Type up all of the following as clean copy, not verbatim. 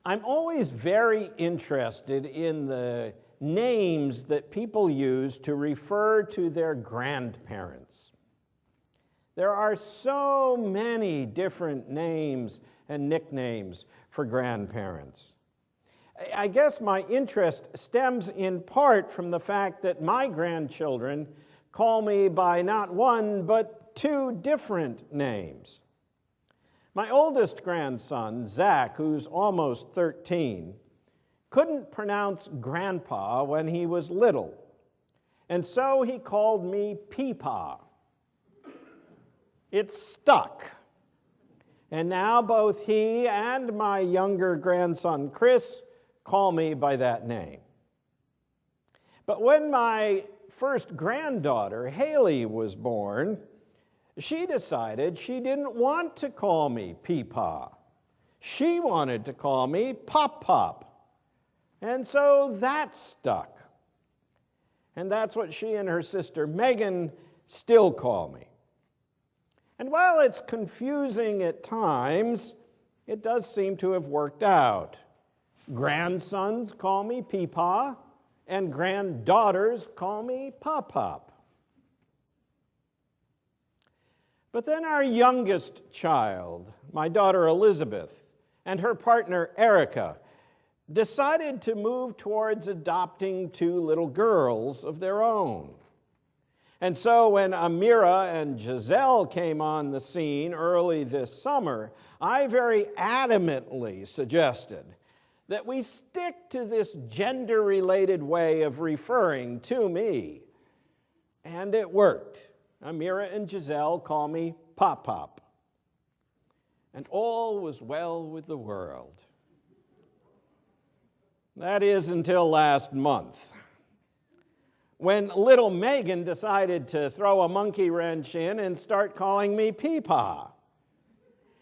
I'm always very interested in the names that people use to refer to their grandparents. There are so many different names and nicknames for grandparents. I guess my interest stems in part from the fact that my grandchildren call me by not one, but two different names. My oldest grandson, Zach, who's almost 13, couldn't pronounce grandpa when he was little, and so he called me Peepaw. It stuck, and now both he and my younger grandson, Chris, call me by that name. But when my first granddaughter, Haley, was born, she decided she didn't want to call me Peepaw. She wanted to call me Pop Pop. And so that stuck. And that's what she and her sister Megan still call me. And while it's confusing at times, it does seem to have worked out. Grandsons call me Peepaw, and granddaughters call me Pop Pop. But then our youngest child, my daughter Elizabeth, and her partner Erica, decided to move towards adopting two little girls of their own. And so when Amira and Giselle came on the scene early this summer, I very adamantly suggested that we stick to this gender-related way of referring to me. And it worked. Amira and Giselle call me Pop Pop. And all was well with the world. That is until last month, when little Megan decided to throw a monkey wrench in and start calling me Peepaw.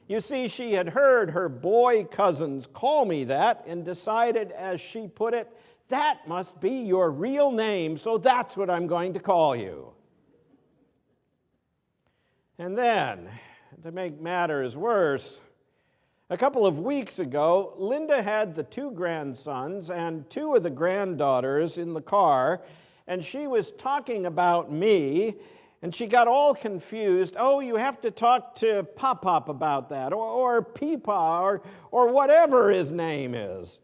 You see, she had heard her boy cousins call me that and decided, as she put it, that must be your real name, so that's what I'm going to call you. And then, to make matters worse, a couple of weeks ago, Linda had the two grandsons and two of the granddaughters in the car, and she was talking about me, and she got all confused. Oh, you have to talk to Pop Pop about that, or Peepaw, or whatever his name is.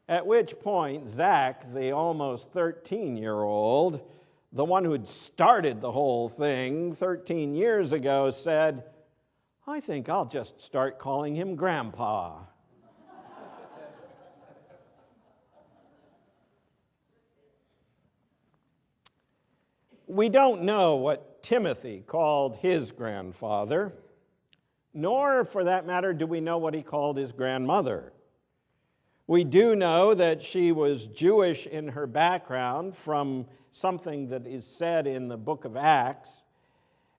At which point, Zach, the almost 13-year-old, the one who had started the whole thing 13 years ago, said, I think I'll just start calling him Grandpa. We don't know what Timothy called his grandfather, nor, for that matter, do we know what he called his grandmother. We do know that she was Jewish in her background from something that is said in the book of Acts.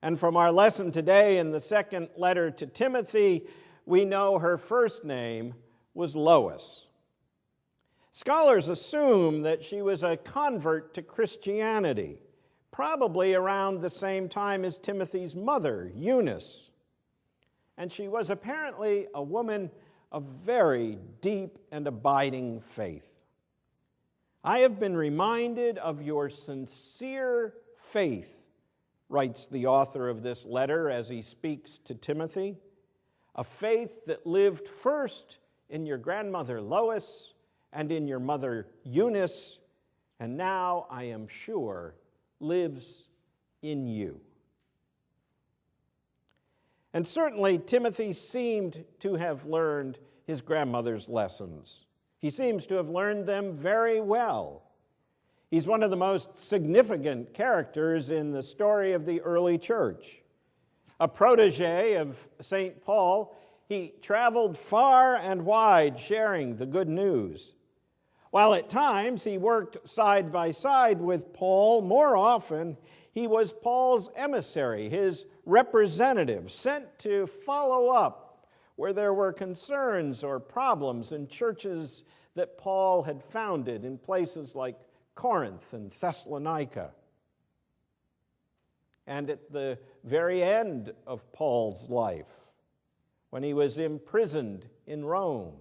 And from our lesson today in the second letter to Timothy, we know her first name was Lois. Scholars assume that she was a convert to Christianity, probably around the same time as Timothy's mother, Eunice. And she was apparently a woman of very deep and abiding faith. I have been reminded of your sincere faith, writes the author of this letter as he speaks to Timothy, a faith that lived first in your grandmother Lois and in your mother Eunice, and now, I am sure, lives in you. And certainly Timothy seemed to have learned his grandmother's lessons. He seems to have learned them very well. He's one of the most significant characters in the story of the early church. A protege of St. Paul, he traveled far and wide sharing the good news. While at times he worked side by side with Paul, more often he was Paul's emissary, his representative, sent to follow up where there were concerns or problems in churches that Paul had founded in places like Corinth and Thessalonica. And at the very end of Paul's life, when he was imprisoned in Rome,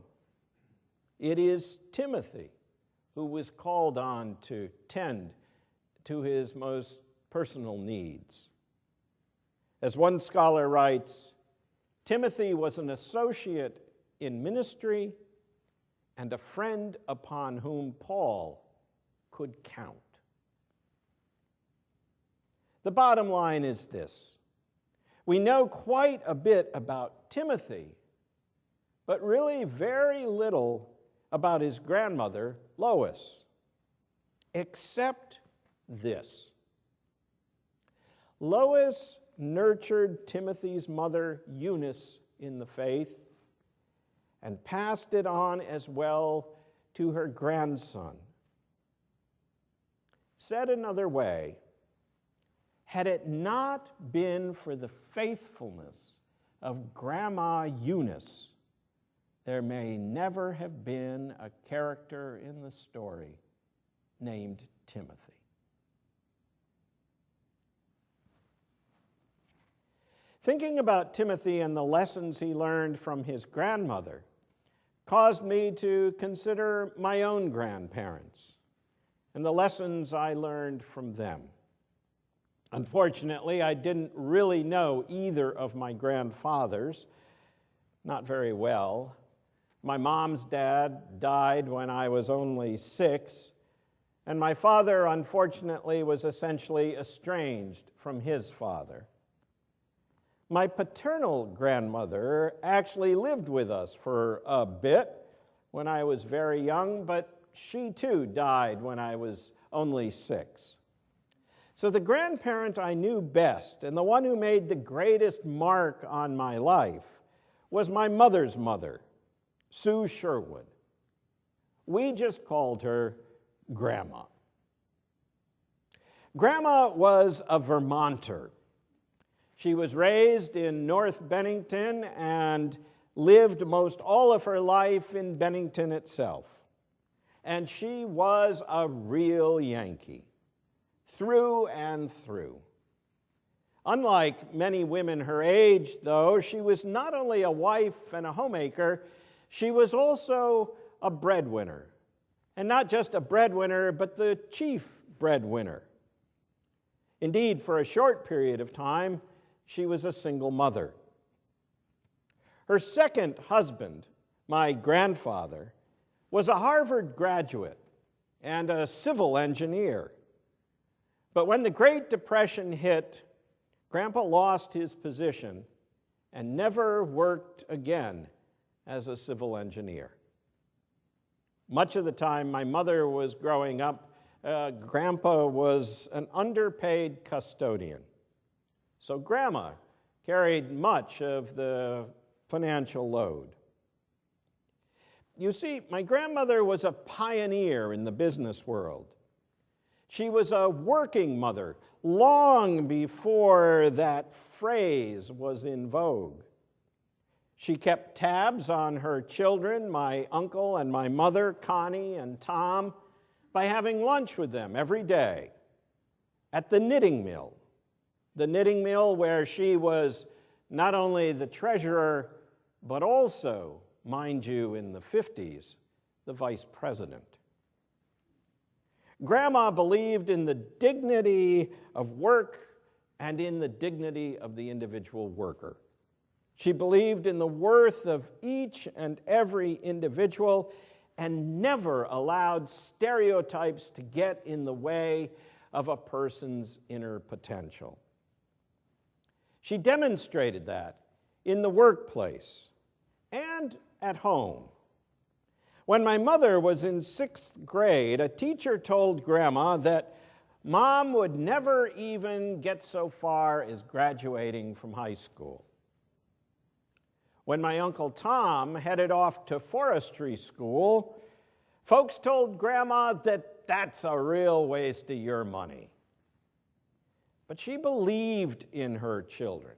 It is Timothy who was called on to tend to his most personal needs. As one scholar writes, Timothy was an associate in ministry and a friend upon whom Paul could count. The bottom line is this: we know quite a bit about Timothy, but really very little about his grandmother, Lois, except this. Lois nurtured Timothy's mother, Eunice, in the faith and passed it on as well to her grandson. Said another way, had it not been for the faithfulness of Grandma Eunice, there may never have been a character in the story named Timothy. Thinking about Timothy and the lessons he learned from his grandmother caused me to consider my own grandparents and the lessons I learned from them. Unfortunately, I didn't really know either of my grandfathers, not very well. My mom's dad died when I was only 6, and my father, unfortunately, was essentially estranged from his father. My paternal grandmother actually lived with us for a bit when I was very young, but she too died when I was only 6. So the grandparent I knew best and the one who made the greatest mark on my life was my mother's mother, Sue Sherwood. We just called her Grandma. Grandma was a Vermonter. She was raised in North Bennington and lived most all of her life in Bennington itself. And she was a real Yankee, through and through. Unlike many women her age, though, she was not only a wife and a homemaker, she was also a breadwinner. And not just a breadwinner, but the chief breadwinner. Indeed, for a short period of time, she was a single mother. Her second husband, my grandfather, was a Harvard graduate and a civil engineer. But when the Great Depression hit, Grandpa lost his position and never worked again as a civil engineer. Much of the time my mother was growing up, Grandpa was an underpaid custodian. So Grandma carried much of the financial load. You see, my grandmother was a pioneer in the business world. She was a working mother long before that phrase was in vogue. She kept tabs on her children, my uncle and my mother, Connie and Tom, by having lunch with them every day at the knitting mill. The knitting mill where she was not only the treasurer, but also, mind you, in the 50s, the vice president. Grandma believed in the dignity of work and in the dignity of the individual worker. She believed in the worth of each and every individual and never allowed stereotypes to get in the way of a person's inner potential. She demonstrated that in the workplace and at home. When my mother was in 6th grade, a teacher told Grandma that Mom would never even get so far as graduating from high school. When my Uncle Tom headed off to forestry school, folks told Grandma that that's a real waste of your money. But she believed in her children,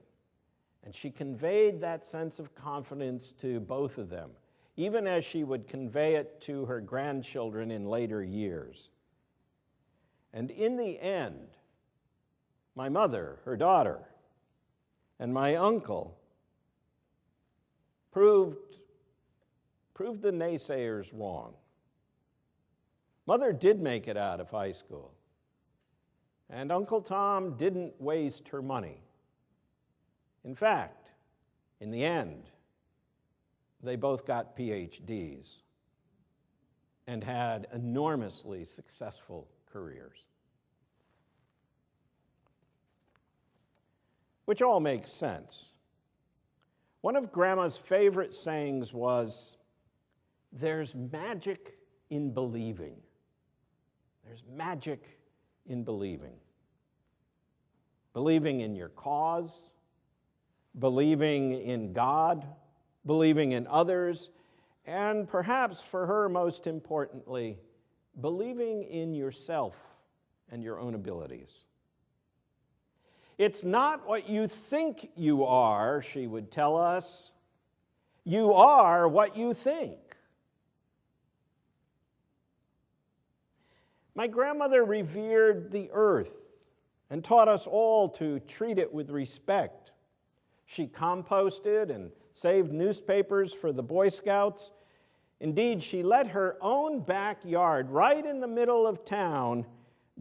and she conveyed that sense of confidence to both of them, even as she would convey it to her grandchildren in later years. And in the end, my mother, her daughter, and my uncle proved proved the naysayers wrong. Mother did make it out of high school, and Uncle Tom didn't waste her money. In fact, in the end, they both got PhDs and had enormously successful careers. Which all makes sense. One of Grandma's favorite sayings was, "There's magic in believing." There's magic in believing. Believing in your cause, believing in God, believing in others, and perhaps for her most importantly, believing in yourself and your own abilities. It's not what you think you are, she would tell us. You are what you think. My grandmother revered the earth and taught us all to treat it with respect. She composted and saved newspapers for the Boy Scouts. Indeed, she let her own backyard, right in the middle of town,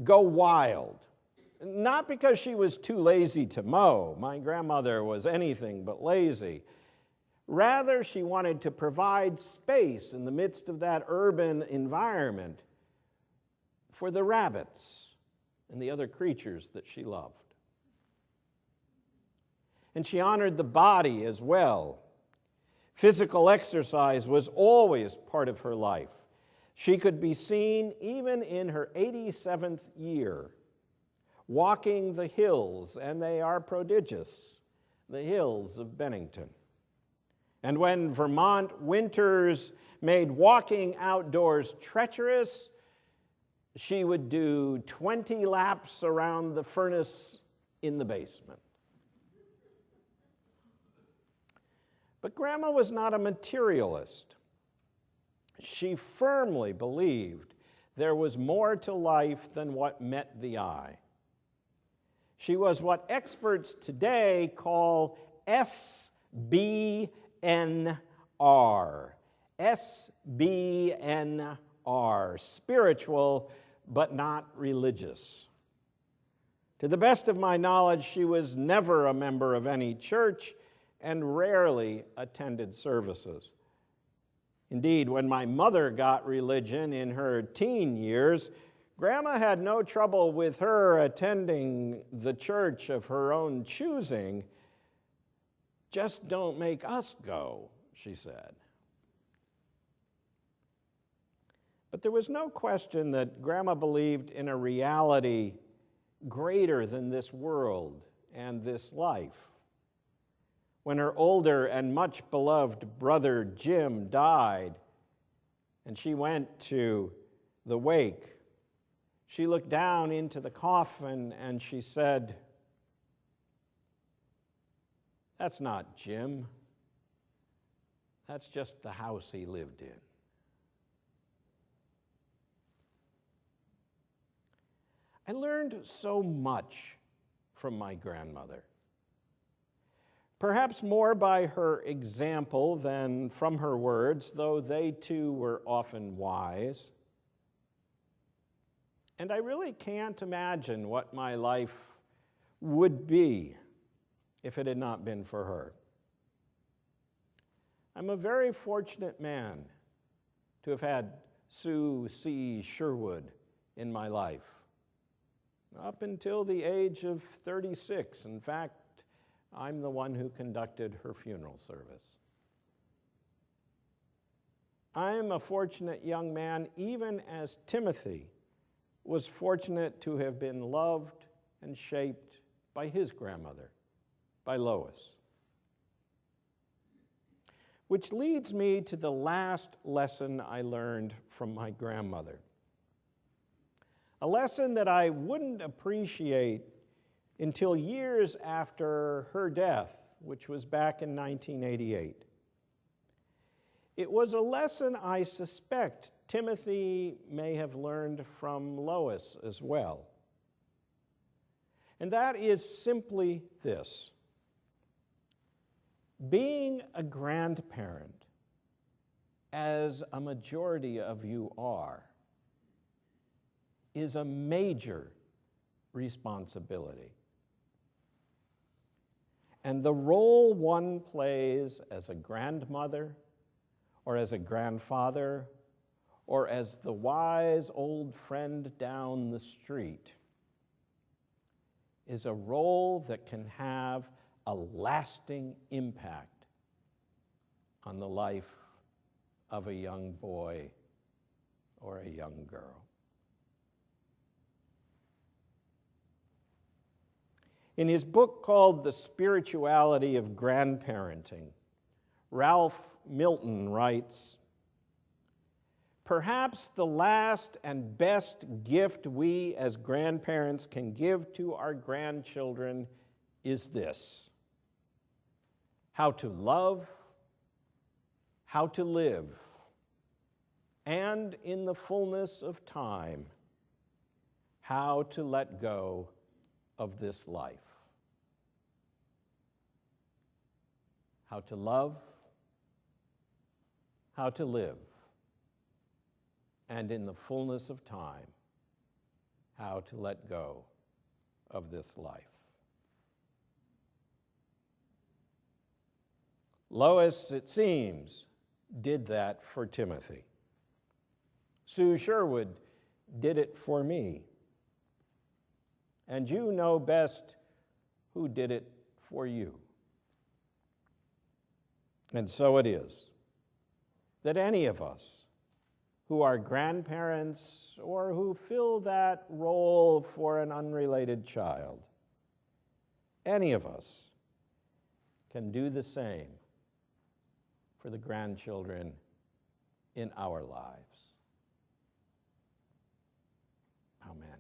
go wild. Not because she was too lazy to mow. My grandmother was anything but lazy. Rather, she wanted to provide space in the midst of that urban environment for the rabbits and the other creatures that she loved. And she honored the body as well. Physical exercise was always part of her life. She could be seen even in her 87th year, walking the hills, and they are prodigious, the hills of Bennington. And when Vermont winters made walking outdoors treacherous, she would do 20 laps around the furnace in the basement. But Grandma was not a materialist. She firmly believed there was more to life than what met the eye. She was what experts today call SBNR. SBNR, spiritual but not religious. To the best of my knowledge, she was never a member of any church and rarely attended services. Indeed, when my mother got religion in her teen years, Grandma had no trouble with her attending the church of her own choosing. "Just don't make us go," she said. But there was no question that Grandma believed in a reality greater than this world and this life. When her older and much beloved brother Jim died, and she went to the wake, she looked down into the coffin and she said, "That's not Jim. That's just the house he lived in." I learned so much from my grandmother. Perhaps more by her example than from her words, though they too were often wise. And I really can't imagine what my life would be if it had not been for her. I'm a very fortunate man to have had Sue C. Sherwood in my life, up until the age of 36. In fact, I'm the one who conducted her funeral service. I'm a fortunate young man, even as Timothy was fortunate to have been loved and shaped by his grandmother, by Lois. Which leads me to the last lesson I learned from my grandmother. A lesson that I wouldn't appreciate until years after her death, which was back in 1988. It was a lesson I suspect Timothy may have learned from Lois as well. And that is simply this: being a grandparent as a majority of you are, is a major responsibility. And the role one plays as a grandmother, or as a grandfather, or as the wise old friend down the street, is a role that can have a lasting impact on the life of a young boy or a young girl. In his book called The Spirituality of Grandparenting, Ralph Milton writes, "Perhaps the last and best gift we as grandparents can give to our grandchildren is this: how to love, how to live, and in the fullness of time, how to let go of this life." How to love, how to live, and in the fullness of time, how to let go of this life. Lois, it seems, did that for Timothy. Sue Sherwood did it for me. And you know best who did it for you. And so it is that any of us who are grandparents or who fill that role for an unrelated child, any of us can do the same for the grandchildren in our lives. Amen.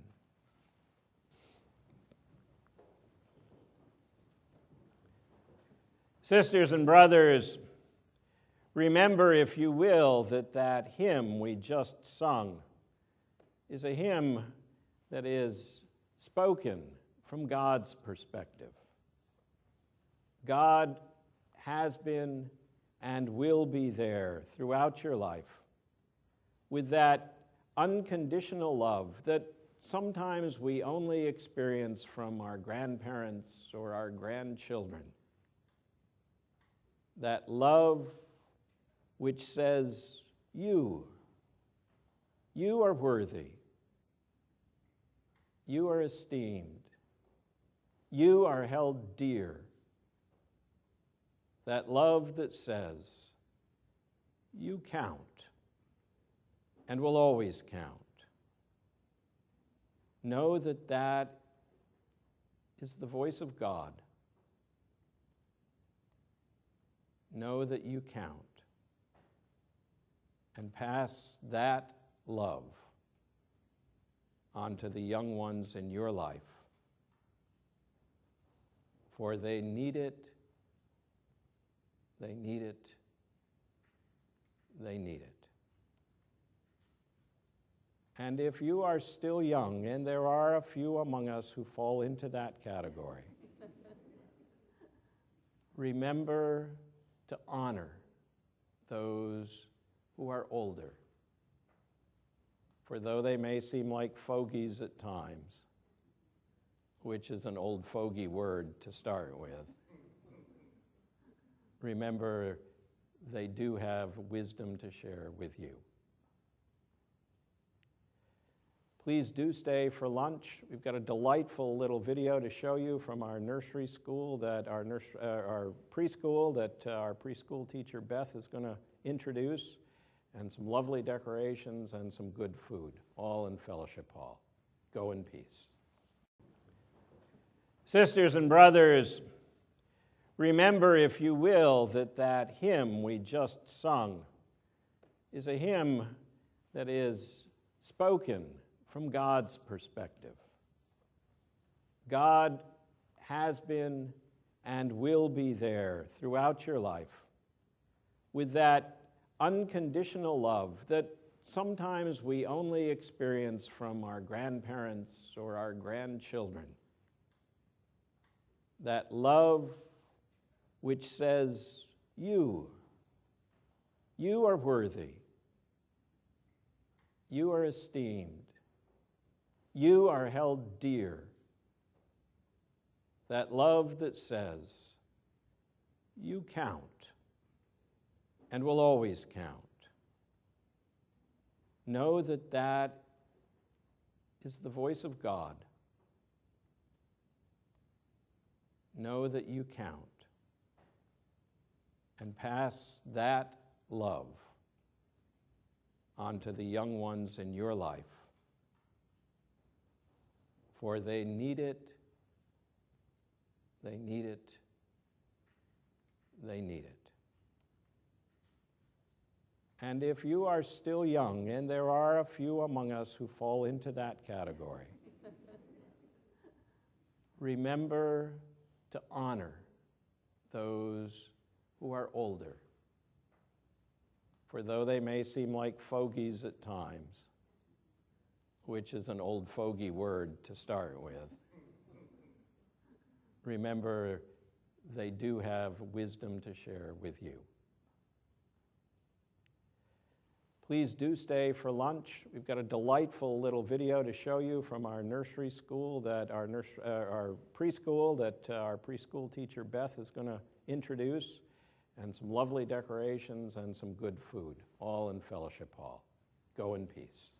Sisters and brothers, remember, if you will, that hymn we just sung is a hymn that is spoken from God's perspective. God has been and will be there throughout your life with that unconditional love that sometimes we only experience from our grandparents or our grandchildren. That love which says, you are worthy, you are esteemed, you are held dear. That love that says, you count and will always count. Know that that is the voice of God. Know that you count, and pass that love on to the young ones in your life, for they need it, they need it, they need it. And if you are still young, and there are a few among us who fall into that category, remember to honor those who are older. For though they may seem like fogies at times, which is an old fogey word to start with, remember they do have wisdom to share with you. Please do stay for lunch. We've got a delightful little video to show you from our nursery school, our preschool that our preschool teacher Beth is going to introduce, and some lovely decorations and some good food, all in Fellowship Hall. Go in peace. Sisters and brothers, remember, if you will, that hymn we just sung is a hymn that is spoken from God's perspective. God has been and will be there throughout your life with that unconditional love that sometimes we only experience from our grandparents or our grandchildren. That love which says, you You are worthy. You are esteemed. You are held dear. That love that says, you count and will always count. Know that that is the voice of God. Know that you count, and pass that love onto the young ones in your life, for they need it, they need it, they need it. And if you are still young, and there are a few among us who fall into that category, remember to honor those who are older. For though they may seem like fogies at times, which is an old fogey word to start with, remember they do have wisdom to share with you. Please do stay for lunch. We've got a delightful little video to show you from our nursery school, that our preschool that our preschool teacher Beth is going to introduce, and some lovely decorations and some good food, all in Fellowship Hall. Go in peace.